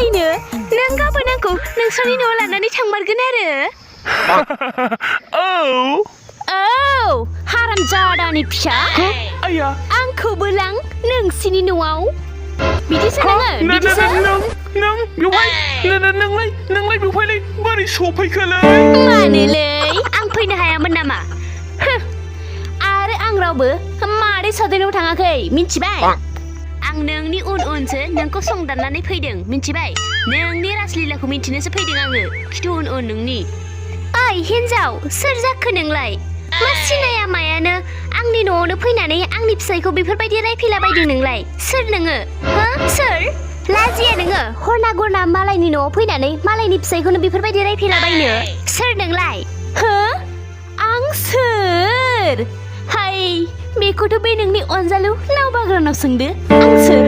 थारैनो नों गाबोन आंखौ नोंसोरनि न'आव लानानै थांमारगोन आरो औ हारामजादानि फिसा आंखौबो लां नोंसिनि न'आव बिदिसो बिदिसो नों बेवहाय नोंलाय बेवहायलाय बोरै सफैखोलै मानोलै आं फैनो हायामोन नामा आरो आं रावबो मादै सादैनाव थाङाखै मिन्थिबाय आं नोंनि उनसो नोंखौ संदाननानै फैदों मिन्थिबाय नोंनि रासलीलाखौ मिन्थिनोसो फैदों आङो खिथु उन नोंनि ओइ हिन्जाव सोर जाखो नोंलाय मा सिनाया मायानो आंनि न'आवनो फैनानै आंनि फिसायखौ बेफोरबायदि रायफैलाबायदों नोंलाय सोर नोङो हो सोर लाजिया नोङो हरना गरना मालायनि न'आव फैनानै मालायनि फिसायखौनो बेफोरबायदि रायफैलाबायनो सोर नोंलाय हो आं सोर हाय बेखौथ' बे नोंनि अनजालु लाव बाग्रानाव सोंदो आं सोर